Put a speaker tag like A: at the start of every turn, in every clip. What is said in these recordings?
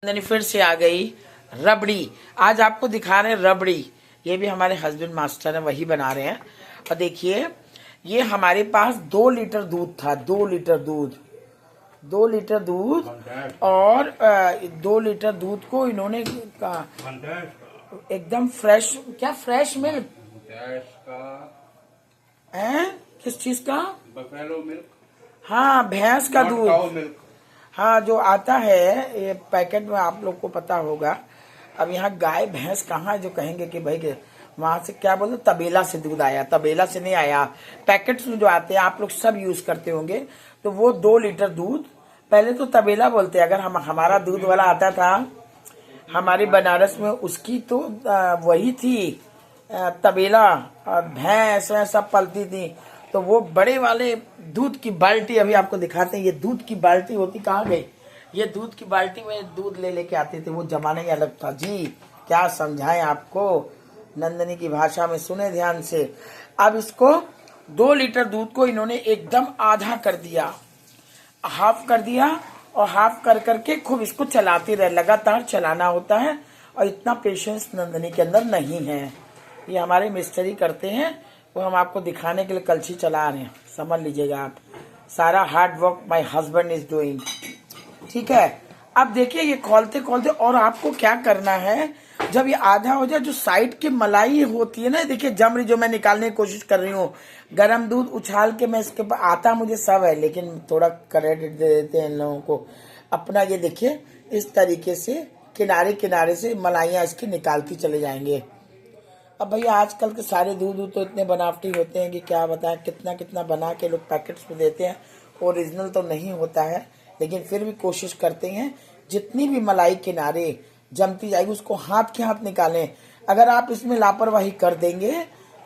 A: फिर से आ गई रबड़ी। आज आपको दिखा रहे हैं रबड़ी। ये भी हमारे हस्बैंड मास्टर हैं, वही बना रहे हैं। और देखिए, ये हमारे पास 2 लीटर दूध था। 2 लीटर दूध, 2 लीटर दूध और 2 लीटर दूध को इन्होंने एकदम फ्रेश, क्या फ्रेश मिल्क है? किस चीज का?
B: Buffalo milk.
A: हाँ, भैंस का दूध।
B: मिल्क।
A: हाँ, जो आता है ये पैकेट में, आप लोग को पता होगा। अब यहाँ गाय भैंस कहाँ है जो कहेंगे कि भाई वहां से क्या बोलते, तबेला से दूध आया। तबेला से नहीं आया। पैकेट्स में जो आते हैं आप लोग सब यूज करते होंगे। तो वो 2 लीटर दूध, पहले तो तबेला बोलते हैं। अगर हमारा दूध वाला आता था हमारे बनारस में, उसकी तो वही थी तबेला, और भैंस सब पलती थी। तो वो बड़े वाले दूध की बाल्टी अभी आपको दिखाते हैं। ये दूध की बाल्टी होती कहाँ गई? ये दूध की बाल्टी में दूध ले लेके आते थे। वो जमाना ही अलग था जी। क्या समझाएं आपको, नंदनी की भाषा में सुने ध्यान से। अब इसको 2 लीटर दूध को इन्होंने एकदम आधा कर दिया, हाफ कर दिया। और हाफ कर करके खूब इसको चलाते रहे, लगातार चलाना होता है। और इतना पेशेंस नंदनी के अंदर नहीं है। ये हमारे मिस्त्री करते हैं, वो हम आपको दिखाने के लिए कलछी चला रहे हैं, समझ लीजिएगा आप। सारा hard work my husband is doing. ठीक है, अब देखिए ये खोलते खोलते, और आपको क्या करना है, जब ये आधा हो जाए, जो साइड की मलाई होती है ना, देखिए जम रही, जो मैं निकालने की कोशिश कर रही हूँ। गरम दूध उछाल के मैं इसके ऊपर, आता मुझे सब है, लेकिन थोड़ा क्रेडिट दे देते हैं इन लोगों को अपना। ये देखिए इस तरीके से किनारे किनारे से मलाइयाँ इसकी निकालती चले जाएंगे। अब भैया आजकल के सारे दूध तो इतने बनावटी होते हैं कि क्या बताएं, कितना कितना बना के लोग पैकेट्स में देते हैं। ओरिजिनल तो नहीं होता है, लेकिन फिर भी कोशिश करते हैं जितनी भी मलाई किनारे जमती जाएगी उसको हाथ के हाथ निकालें। अगर आप इसमें लापरवाही कर देंगे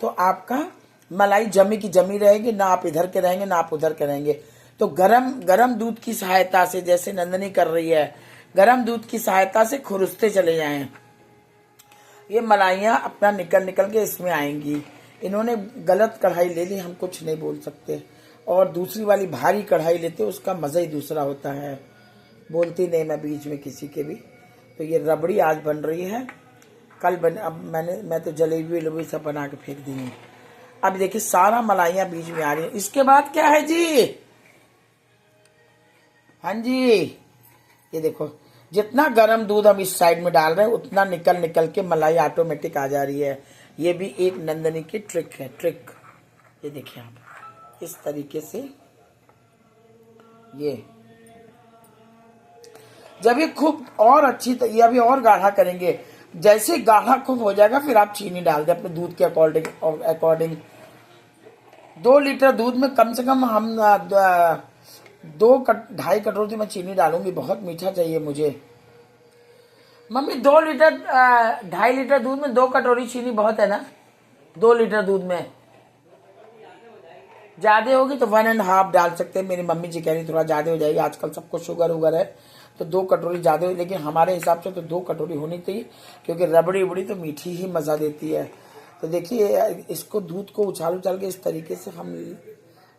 A: तो आपका मलाई जमी की जमी रहेगी, ना आप इधर के रहेंगे ना आप उधर के रहेंगे। तो गरम दूध की सहायता से, जैसे नंदनी कर रही है, गरम दूध की सहायता से खुरसते चले जाएं। ये मलाइयाँ अपना निकल निकल के इसमें आएंगी। इन्होंने गलत कढ़ाई ले ली, हम कुछ नहीं बोल सकते। और दूसरी वाली भारी कढ़ाई लेते, उसका मजा ही दूसरा होता है। बोलती नहीं मैं बीच में किसी के भी। तो ये रबड़ी आज बन रही है। अब मैं तो जलेबी वलेबी सब बना के फेंक दी हूँ। अब देखिए सारा मलाइयाँ बीच में आ रही है। इसके बाद क्या है जी? हाँ जी, ये देखो, जितना गर्म दूध हम इस साइड में डाल रहे हैं उतना निकल निकल के मलाई ऑटोमेटिक आ जा रही है। ये भी एक नंदनी की ट्रिक है, ट्रिक। ये देखिए आप इस तरीके से, ये जब ये खूब और अच्छी, ये अभी और गाढ़ा करेंगे। जैसे गाढ़ा खूब हो जाएगा फिर आप चीनी डाल दें अपने दूध के अकॉर्डिंग। 2 लीटर दूध में कम से कम हम 2.5 कटोरी मैं चीनी डालूंगी। बहुत मीठा चाहिए मुझे। मम्मी 2 लीटर 2.5 लीटर दूध में 2 कटोरी चीनी बहुत है ना? 2 लीटर दूध में ज्यादा होगी तो 1.5 डाल सकते हैं। मेरी मम्मी जी कह रही थोड़ा ज्यादा हो जाएगी, आजकल सबको शुगर उगर है तो 2 कटोरी ज्यादा हो। लेकिन हमारे हिसाब से तो 2 कटोरी होनी चाहिए, क्योंकि रबड़ी उबड़ी तो मीठी ही मजा देती है। तो देखिए इसको दूध को उछाल के इस तरीके से हम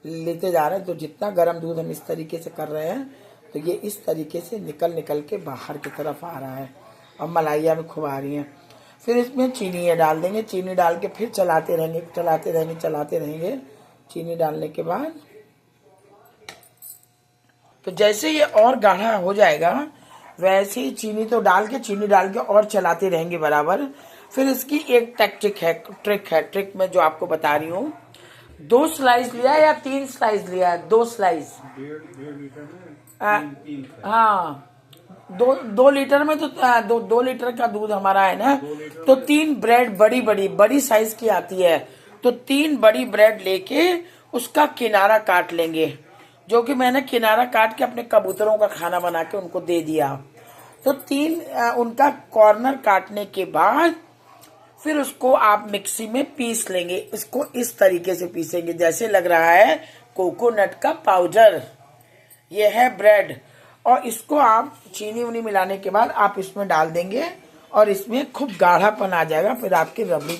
A: लेते जा रहे हैं। तो जितना गर्म दूध हम इस तरीके से कर रहे हैं तो ये इस तरीके से निकल निकल के बाहर की तरफ आ रहा है और मलाइयाँ में खूब आ रही हैं। फिर इसमें चीनी डाल देंगे। चीनी डाल के फिर चलाते रहेंगे। चीनी डालने के बाद तो जैसे ये और गाढ़ा हो जाएगा वैसे ही चीनी डाल के और चलाते रहेंगे बराबर। फिर इसकी एक ट्रिक में जो आपको बता रही हूँ। 2 स्लाइस लिया या 3 स्लाइस लिया? 2 स्लाइस।
B: 1.5 लीटर में
A: हाँ, 2 लीटर में तो 2 लीटर का दूध हमारा है ना, तो 3 ब्रेड बड़ी साइज की आती है। तो 3 बड़ी ब्रेड लेके उसका किनारा काट लेंगे, जो कि मैंने किनारा काट के अपने कबूतरों का खाना बना के उनको दे दिया। तो 3 उनका कॉर्नर काटने के बाद फिर उसको आप मिक्सी में पीस लेंगे। इसको इस तरीके से पीसेंगे जैसे लग रहा है कोकोनट का पाउडर। ये है ब्रेड, और इसको आप चीनी उनी मिलाने के बाद आप इसमें डाल देंगे और इसमें खूब गाढ़ापन आ जाएगा। फिर आपकी रबड़ी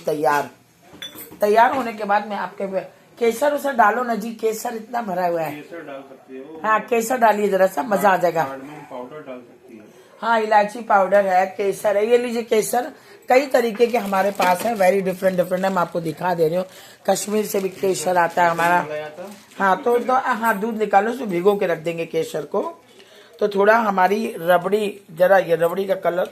A: तैयार होने के बाद मैं आपके केसर उसे डालो ना जी, केसर इतना भरा हुआ है।
B: केसर डाल सकती हो।
A: हाँ केसर डालिए जरा सा, मजा आ जाएगा।
B: पाउडर डाल सकती है।
A: हाँ, इलायची पाउडर है, केसर है, ये लीजिए केसर। कई तरीके के हमारे पास है, वेरी डिफरेंट डिफरेंट है। मैं आपको दिखा दे रही हूँ, कश्मीर से भी केसर आता है हमारा। हाँ तो हाँ, दूध निकालो, उसमें भिगो के रख देंगे केसर को, तो थोड़ा हमारी रबड़ी, जरा ये रबड़ी का कलर